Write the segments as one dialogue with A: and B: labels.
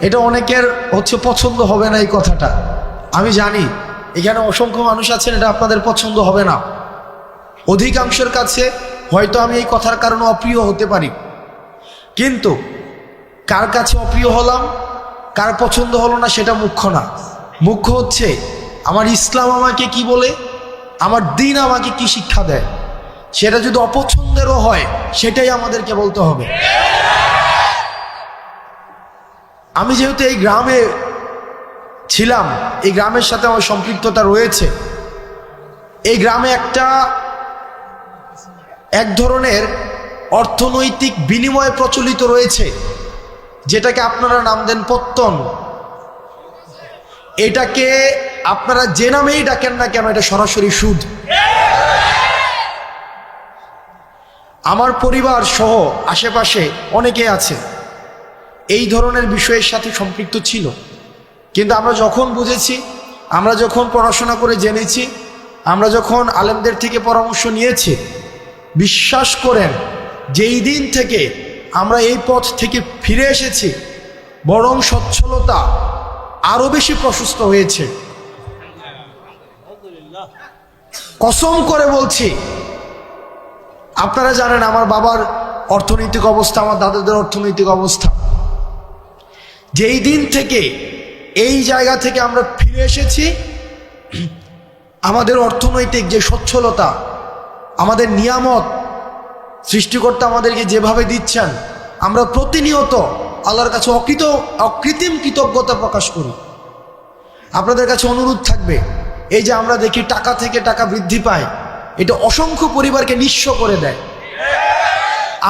A: এটা অনেকের পছন্দ হবে না এই কথাটা, আমি জানি। এখানে অসংখ্য মানুষ আছেন, এটা আপনাদের পছন্দ হবে না। অধিকাংশের কাছে হয়তো আমি এই কথার কারণে অপ্রিয় হতে পারি, কিন্তু কার কাছে অপ্রিয় হলাম, কার পছন্দ হলো না সেটা মুখ্য না। মুখ্য হচ্ছে আমার ইসলাম আমাকে কি বলে, আমার দ্বীন আমাকে কি শিক্ষা দেয়। সেটা যদি অপছন্দেরও হয় সেটাই আমাদেরকে বলতে হবে। আমি যেহেতু এই গ্রামে ছিলাম, এই গ্রামের সাথে আমার সম্পৃক্ততা রয়েছে। এই গ্রামে এক ধরনের অর্থনৈতিক বিনিময় প্রচলিত রয়েছে, যেটাকে আপনারা নাম দেন পত্তন। এটাকে আপনারা যে নামেই ডাকেন না কেন, এটা সরাসরি সুদ। আমার পরিবার সহ আশেপাশে অনেকে আছে এই ধরনের বিষয়ের সাথে সম্পৃক্ত ছিল, কিন্তু আমরা যখন বুঝেছি, আমরা যখন পড়াশোনা করে জেনেছি, আমরা যখন আলেমদের থেকে পরামর্শ নিয়েছি, বিশ্বাস করেন যেই দিন থেকে আমরা এই পথ থেকে ফিরে এসেছি, বরং সচ্ছলতা আরো বেশি প্রশস্ত হয়েছে। কসম করে বলছি, আপনারা জানেন আমার বাবার অর্থনৈতিক অবস্থা, আমার দাদাদের অর্থনৈতিক অবস্থা। যেই দিন থেকে এই জায়গা থেকে আমরা ফিরে এসেছি, আমাদের অর্থনৈতিক যে সচ্ছলতা, আমাদের নিয়ামত সৃষ্টিকর্তা আমাদেরকে যেভাবে দিচ্ছেন, আমরা প্রতিনিয়ত আল্লাহর কাছে অকৃত্রিম কৃতজ্ঞতা প্রকাশ করি। আপনাদের কাছে অনুরোধ থাকবে, এই যে আমরা দেখি টাকা থেকে টাকা বৃদ্ধি পায়, এটা অসংখ্য পরিবারকে নিঃস্ব করে দেয়।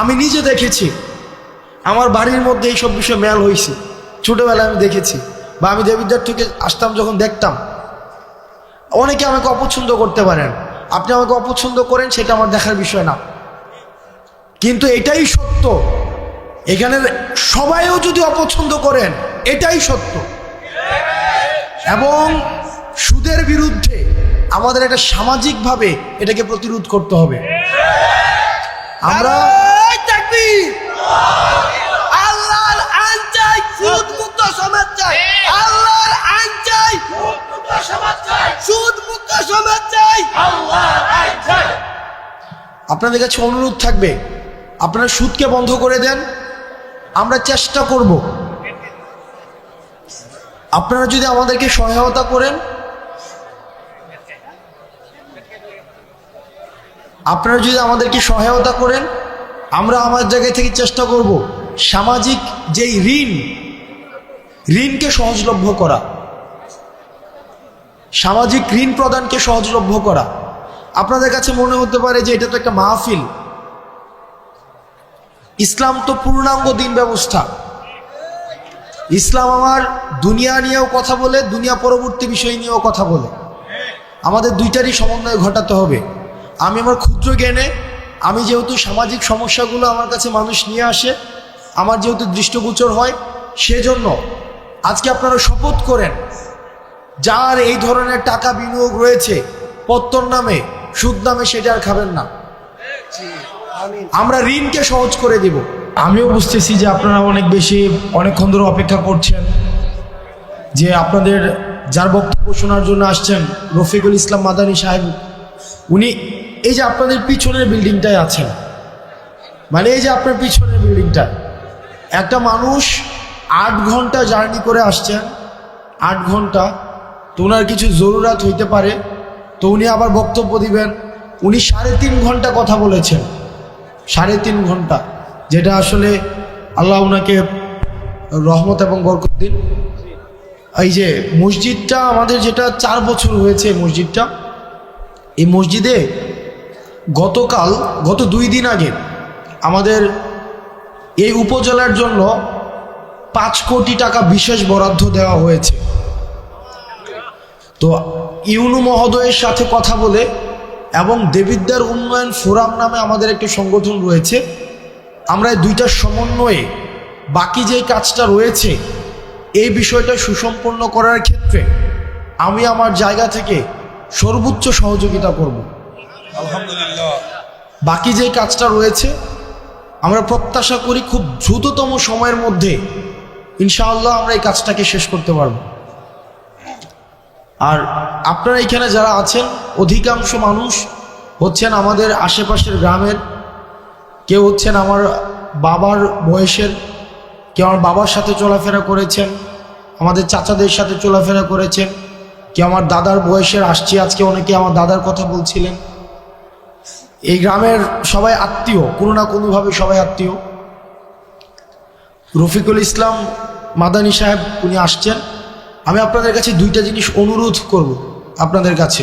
A: আমি নিজে দেখেছি, আমার বাড়ির মধ্যে এইসব বিষয় মেল হয়েছে, ছোটবেলায় আমি দেখেছি, বা আমি দেবিদ্বার থেকে আসতাম যখন দেখতাম। অনেকে আমাকে অপছন্দ করতে পারেন, আপনি আমাকে অপছন্দ করেন, সেটা আমার দেখার বিষয় না, কিন্তু এটাই সত্য। এখানে সবাইও যদি অপছন্দ করেন, এটাই সত্য। এবং সুদের বিরুদ্ধে আমাদের একটা সামাজিকভাবে এটাকে প্রতিরোধ করতে হবে। আমরা
B: আল্লাহর আইন চাই, সুদ মুক্ত সমাজ চাই। আল্লাহর আইন চাই, সুদ মুক্ত সমাজ চাই। আল্লাহর আইন চাই।
A: আপনাদের কাছে অনুরোধ থাকবে, আপনারা সুদকে বন্ধ করে দেন। আমরা চেষ্টা করব, আপনারা যদি আমাদেরকে সহায়তা করেন, আমরা আমার জায়গা থেকে চেষ্টা করব সামাজিক যেই ঋণকে সহজলভ্য করা, সামাজিক ঋণ প্রদানকে সহজলভ্য করা। আপনাদের কাছে মনে হতে পারে যে এটা তো একটা মাহফিল। ইসলাম তো পূর্ণাঙ্গ দিন ব্যবস্থা। ইসলাম আমার দুনিয়া নিয়েও কথা বলে, দুনিয়া পরবর্তী বিষয় নিয়েও কথা বলে। আমাদের দুইটারই সমন্বয় ঘটাতে হবে। আমি আমার ক্ষুদ্র জ্ঞানে, আমি যেহেতু সামাজিক সমস্যাগুলো আমার কাছে মানুষ নিয়ে আসে, আমার যেহেতু দৃষ্টিগোচর হয়, সেজন্য আজকে আপনারা শপথ করেন, যার এই ধরনের টাকা বিনিয়োগ রয়েছে পত্তন নামে, সুদ নামে, সেটা আর খাবেন না। আমরা ঋণকে সহজ করে দিব। আমিও বুঝতেছি যে আপনারা অনেকক্ষণ ধরে অপেক্ষা করছেন, যে আপনাদের যার বক্তব্য শোনার জন্য আসছেন, রফিকুল ইসলাম মাদানী সাহেব, উনি এই যে আপনাদের পিছনের বিল্ডিংটায় আছেন, মানে এই যে আপনার পিছনের বিল্ডিংটা, একটা মানুষ 8 ঘন্টা জার্নি করে আসছেন, 8 ঘন্টা। তো ওনার কিছু জরুরাত হইতে পারে, তো উনি আবার বক্তব্য দিবেন। উনি 3.5 ঘন্টা কথা বলেছেন, 3.5 ঘন্টা, যেটা আসলে আল্লাহ ওনাকে রহমত এবং বরকত দিন। এই যে মসজিদটা আমাদের, যেটা 4 বছর হয়েছে মসজিদটা, এই মসজিদে গত 2 দিন আগে আমাদের এই উপজেলার জন্য 5 কোটি টাকা বিশেষ বরাদ্দ দেওয়া হয়েছে। তো ইউনু মহোদয়ের সাথে কথা বলে, এবং দেবিদ্বার উন্নয়ন ফোরাম নামে আমাদের একটি সংগঠন রয়েছে, আমরা এই দুইটার সমন্বয়ে বাকি যেই কাজটা রয়েছে, এই বিষয়টা সুসম্পন্ন করার ক্ষেত্রে আমি আমার জায়গা থেকে সর্বোচ্চ সহযোগিতা করব।
C: আলহামদুলিল্লাহ।
A: বাকি যেই কাজটা রয়েছে, আমরা প্রত্যাশা করি খুব দ্রুততম সময়ের মধ্যে ইনশাআল্লাহ আমরা এই কাজটাকে শেষ করতে পারব। আর আপনারা এখানে যারা আছেন অধিকাংশ মানুষ হচ্ছেন আমাদের আশেপাশের গ্রামের, কেউ হচ্ছেন আমার বাবার বয়সের, কেউ আমার বাবার সাথে চলাফেরা করেছেন, আমাদের চাচাদের সাথে চলাফেরা করেছেন, কেউ আমার দাদার বয়সের, আসছি আজকে অনেকে আমার দাদার কথা বলছিলেন। এই গ্রামের সবাই আত্মীয়, কোনো না কোনোভাবে সবাই আত্মীয়। রফিকুল ইসলাম মাদানী সাহেব উনি আসছেন। আমি আপনাদের কাছে দুইটা জিনিস অনুরোধ করব আপনাদের কাছে।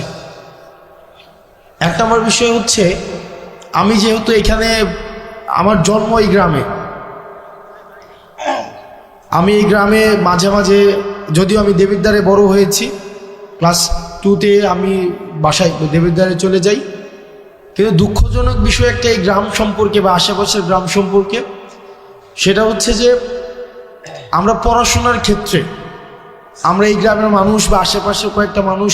A: এক নম্বর বিষয় হচ্ছে, আমি যেহেতু এখানে আমার জন্ম এই গ্রামে, আমি এই গ্রামে মাঝে মাঝে, যদিও আমি দেবিদ্বারে বড় হয়েছি, ক্লাস 2তে আমি বাসায় দেবিদ্বারে চলে যাই, কিন্তু দুঃখজনক বিষয় একটা এই গ্রাম সম্পর্কে বা আশেপাশের গ্রাম সম্পর্কে, সেটা হচ্ছে যে আমরা পড়াশোনার ক্ষেত্রে আমরা এই গ্রামের মানুষ বা আশেপাশের কয়েকটা মানুষ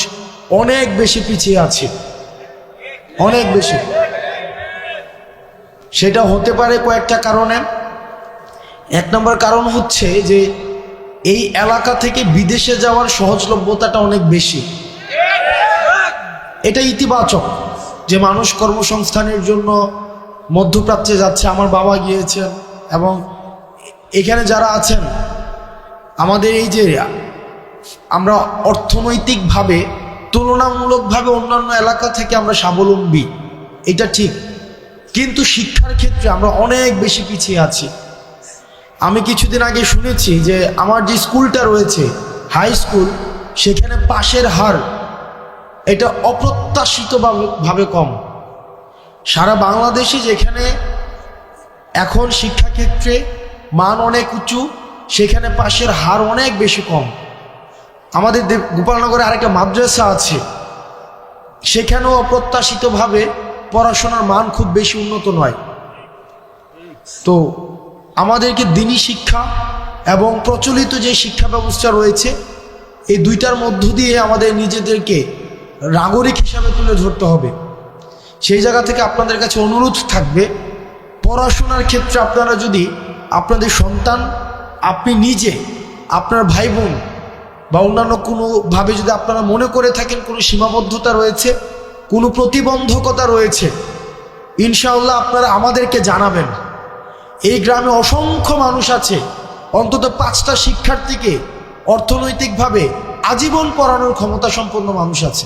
A: অনেক বেশি পিছিয়ে আছি, অনেক বেশি। সেটা হতে পারে কয়েকটা কারণে। এক নম্বর কারণ হচ্ছে যে এই এলাকা থেকে বিদেশে যাওয়ার সহজলভ্যতাটা অনেক বেশি। এটা ইতিবাচক যে মানুষ কর্মসংস্থানের জন্য মধ্যপ্রাচ্যে যাচ্ছে, আমার বাবা গিয়েছেন, এবং এখানে যারা আছেন আমাদের এই যে আমরা অর্থনৈতিকভাবে তুলনামূলকভাবে অন্যান্য এলাকা থেকে আমরা স্বাবলম্বী, এটা ঠিক, কিন্তু শিক্ষার ক্ষেত্রে আমরা অনেক বেশি পিছিয়ে আছি। আমি কিছুদিন আগে শুনেছি যে আমার যে স্কুলটা রয়েছে হাই স্কুল, সেখানে পাশের হার এটা অপ্রত্যাশিতভাবে কম। সারা বাংলাদেশে যেখানে এখন শিক্ষাক্ষেত্রে মান অনেক উঁচু, সেখানে পাশের হার অনেক বেশি কম। আমাদের গোপালনগরে আরেকটা মাদ্রাসা আছে, সেখানেও অপ্রত্যাশিতভাবে পড়াশোনার মান খুব বেশি উন্নত নয়। তো আমাদেরকে দিনী শিক্ষা এবং প্রচলিত যে শিক্ষা ব্যবস্থা রয়েছে, এই দুইটার মধ্য দিয়ে আমাদের নিজেদেরকে নাগরিক হিসাবে তুলে ধরতে হবে। সেই জায়গা থেকে আপনাদের কাছে অনুরোধ থাকবে, পড়াশোনার ক্ষেত্রে আপনারা যদি আপনাদের সন্তান, আপনি নিজে, আপনার ভাই বোন বা অন্যান্য কোনোভাবে যদি আপনারা মনে করে থাকেন কোনো সীমাবদ্ধতা রয়েছে, কোনো প্রতিবন্ধকতা রয়েছে, ইনশাআল্লাহ আপনারা আমাদেরকে জানাবেন। এই গ্রামে অসংখ্য মানুষ আছে, অন্তত 5টা শিক্ষার্থীকে অর্থনৈতিকভাবে আজীবন পড়ানোর ক্ষমতা সম্পন্ন মানুষ আছে।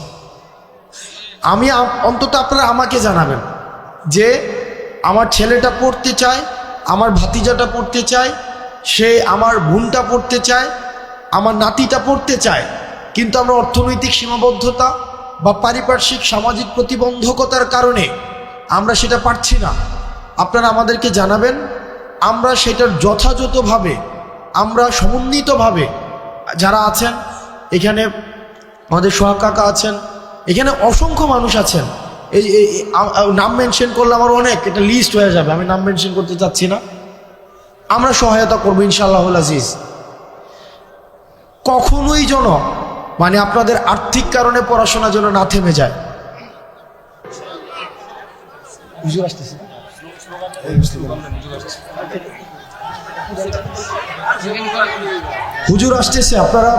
A: আমি অন্তত আপনারা আমাকে জানাবেন যে আমার ছেলেটা পড়তে চায়, আমার ভাতিজাটা পড়তে চায়, সে আমার বোনটা পড়তে চায়, আমার নাতিটা পড়তে চায়, কিন্তু আমরা অর্থনৈতিক সীমাবদ্ধতা বা পারিপার্শ্বিক সামাজিক প্রতিবন্ধকতার কারণে আমরা সেটা পারছি না। আপনারা আমাদেরকে জানাবেন, আমরা সেটার যথাযথভাবে, আমরা সমন্বিতভাবে, যারা আছেন এখানে, আমাদের সোহাগ কাকা আছেন, এখানে অসংখ্য মানুষ আছেন, এই নাম মেনশন করলে আমার অনেক, এটা লিস্ট হয়ে যাবে, আমি নাম মেনশন করতে চাচ্ছি না। আমরা সহায়তা করবো ইনশাআল্লাহুল আজিজ। কখনোই যেন মানে আপনাদের আর্থিক কারণে পড়াশোনা যেন না থেমে যায়। হুজুর আসতেছে, আপনারা